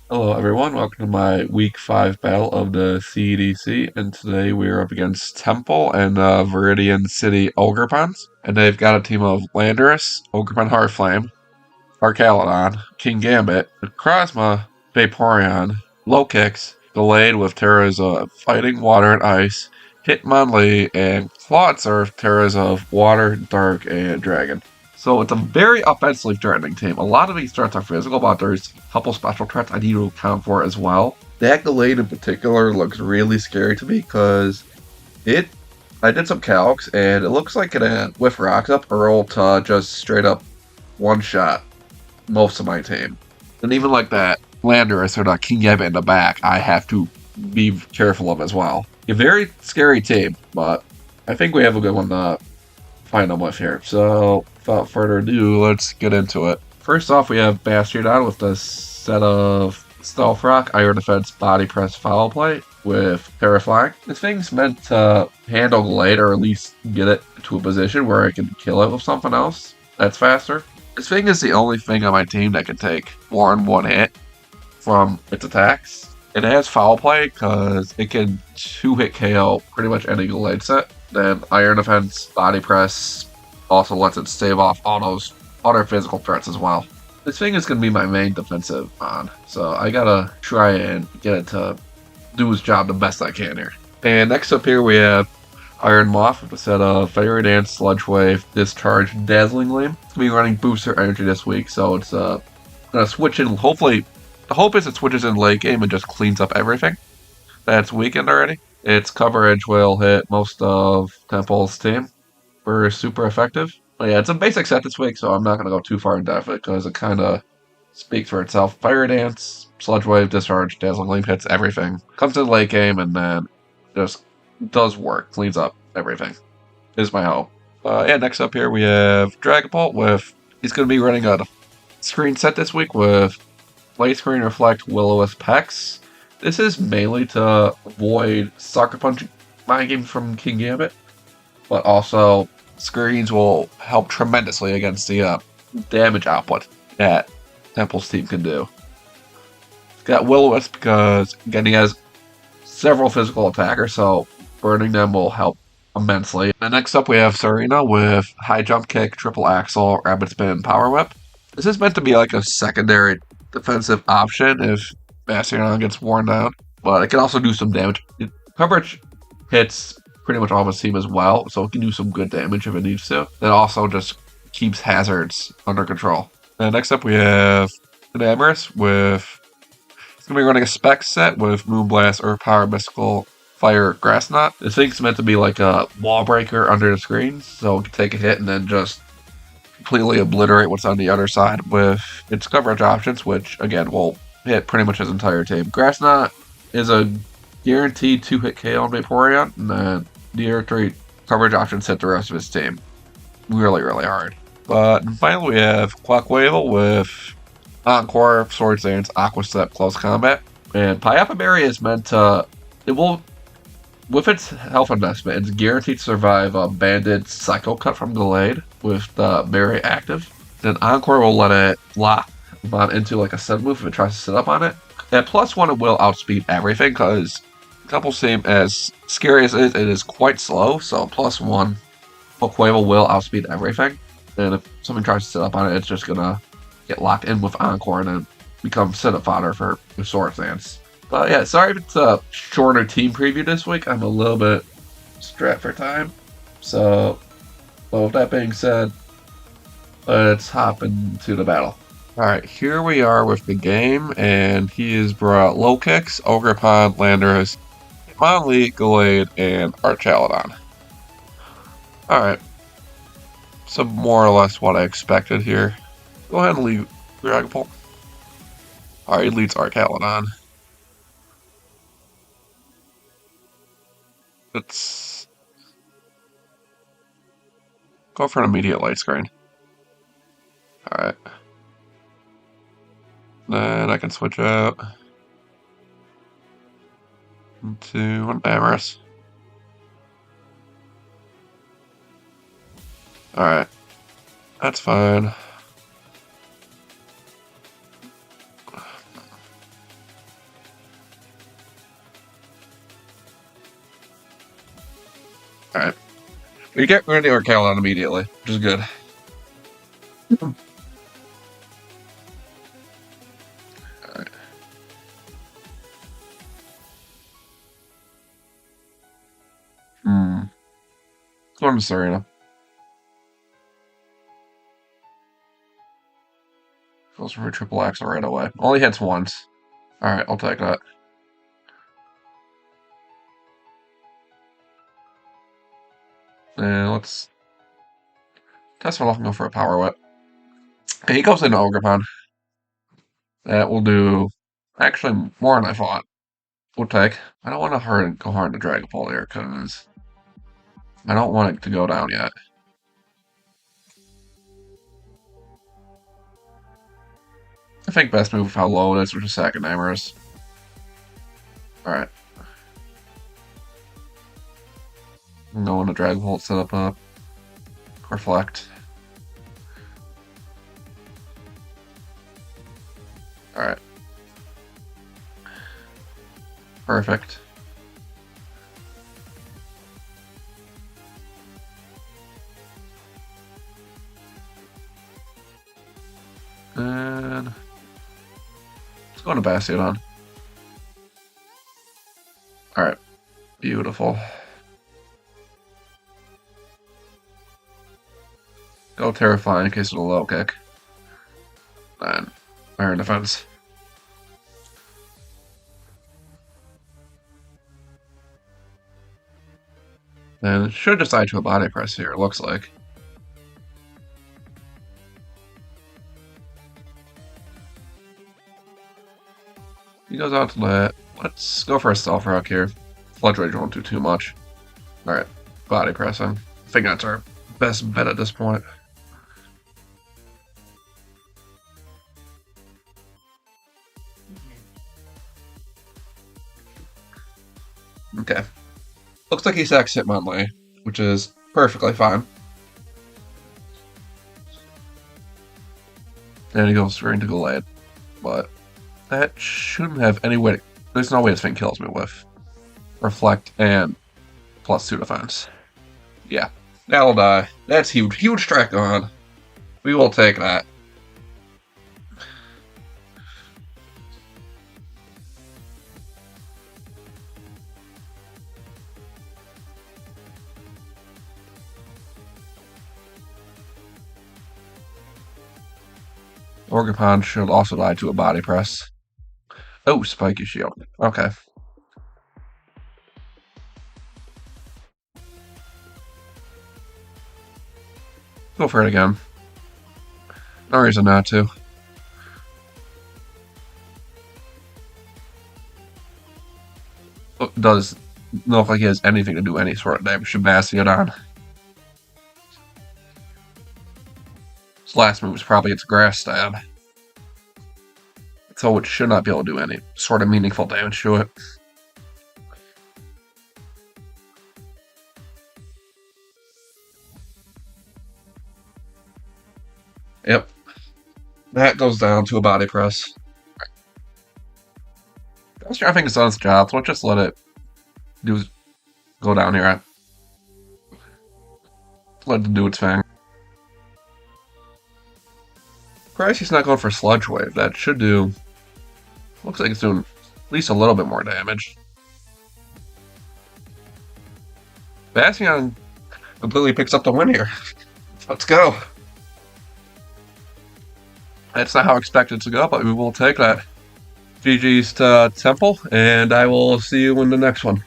Hello, everyone. Welcome to my Week 5 battle of the CDC. And today we are up against Temple and Viridian City Ogerpons. And they've got a team of Landorus, Ogerpon Heartflame, Archaludon, King Gambit, Krasma, Vaporeon, Low Kicks, Delayed with Terras of Fighting, Water, and Ice, Hitmonlee, and Clawitsurf, Terras of Water, Dark, and Dragon. So it's a very offensively threatening team. A lot of these threats are physical, but there's a couple special threats I need to account for as well. That Delayed in particular looks really scary to me because it I did some calcs and it looks like it with rocks up Earl to just straight up one shot most of my team. And even like that Landorus or the King Gambit in the back, I have to be careful of as well. A very scary team, but I think we have a good one to find them with here. So without further ado, let's get into it. First off, we have Bastiodon with a set of Stealth Rock, Iron Defense, Body Press, Foul Play with Terrifying. This thing's meant to handle Glade or at least get it to a position where I can kill it with something else that's faster. This thing is the only thing on my team that can take more than one hit from its attacks. It has Foul Play because it can 2-hit KO pretty much any Glade set. Then Iron Defense, Body Press also lets it stave off all those other physical threats as well. This thing is going to be my main defensive on, so I gotta try and get it to do its job the best I can here. And next up here we have Iron Moth with a set of Fairy Dance, Sludge Wave, Discharge, Dazzling Gleam. It's going to be running Booster Energy this week, so it's going to switch in. Hopefully, the hope is it switches in late game and just cleans up everything that's weakened already. Its coverage will hit most of Temple's team for super effective. But yeah, it's a basic set this week, so I'm not going to go too far in depth because it kind of speaks for itself. Fire Dance, Sludge Wave, Discharge, Dazzling Gleam hits everything. Comes to the late game and then just does work, cleans up everything, is my hope. Yeah, next up here we have Dragapult with, he's going to be running a screen set this week with Light Screen Reflect, Will-O-Wisp, Hex. This is mainly to avoid Sucker Punch mind games from King Gambit, but also screens will help tremendously against the damage output that Temple's team can do. He's got Will-O-Wisp because, again, he has several physical attackers, so burning them will help immensely. And next up we have Serena with High Jump Kick, Triple Axle, Rapid Spin, Power Whip. This is meant to be like a secondary defensive option if Bastion gets worn down, but it can also do some damage. Coverage hits pretty much all of his team as well, so it can do some good damage if it needs to. It also just keeps hazards under control. And next up we have Enamorous with, it's going to be running a spec set with Moonblast, Earth Power, Mystical, Fire, Grass Knot. This thing's meant to be like a wall breaker under the screen, so it can take a hit and then just completely obliterate what's on the other side with its coverage options, which again will hit pretty much his entire team. Grass Knot is a guaranteed 2-hit KO on Vaporeon, and then the other 3 coverage options hit the rest of his team really, really hard. But finally we have Quackwavel with Encore, Swords Dance, Aqua Step, Close Combat. And Piapa Berry is meant to, it will, with its health investment, it's guaranteed to survive a banded Psycho Cut from Delayed with the Berry active. Then Encore will let it lock on into like a set move if it tries to sit up on it. At +1, it will outspeed everything because Temple's team, as scary as it is quite slow, so +1, Quavel will outspeed everything. And if something tries to sit up on it, it's just gonna get locked in with Encore and then become sit-up fodder for the Swords Dance. But yeah, sorry if it's a shorter team preview this week. I'm a little bit strapped for time. So, well, with that being said, let's hop into the battle. Alright, here we are with the game, and he has brought Low Kicks, Ogerpon, Landorus, Hitmonlee, Gallade, and Archaludon. Alright, so more or less what I expected here. Go ahead and lead Dragapult. Alright, he leads Archaludon. Let's go for an immediate light screen. Alright. Then I can switch out into an Amorous. Alright. That's fine. Alright. We get rid of our Calon immediately, which is good. Alright. Going to Serena. Goes for a triple axle right away. Only hits once. Alright, I'll take that. And let's test one off and go for a power whip. Okay, he goes into Ogerpon. That will do actually more than I thought. We'll take. I don't want to go hard to Dragapult here because I don't want it to go down yet. I think best move with how low it is, which is Second Amorous. Alright. I'm going to Dragapult, set up a Reflect. Alright. Perfect. And let's go into Bastiodon. Alright. Beautiful. Go Terrifying in case of the low kick. And Iron Defense. And it should decide to a Body Press here, it looks like. He goes out to that. Let's go for a Stealth Rock here. Sludge Rage won't do too much. Alright, Body Pressing. I think that's our best bet at this point. Okay. Looks like he sacks Hitmonlee, which is perfectly fine. And he goes straight into Gallade. But that shouldn't have any way to... There's no way this thing kills me with Reflect and +2 defense. Yeah, that'll die. That's huge. Huge track on. We will take that. Ogerpon should also die to a Body Press. Oh, Spiky Shield. Okay. Go for it again. No reason not to. Does not look like he has anything to do any sort of damage to Bastiodon. His last move is probably its Grass Stab. So it should not be able to do any sort of meaningful damage to it. Yep. That goes down to a Body Press. I think it's done its job, so let's just let it go down here. Let it do its thing. Crazy's not going for Sludge Wave. That should do... Looks like it's doing at least a little bit more damage. Bastion completely picks up the win here. Let's go. That's not how I expected it to go, but we will take that. GG's to Temple, and I will see you in the next one.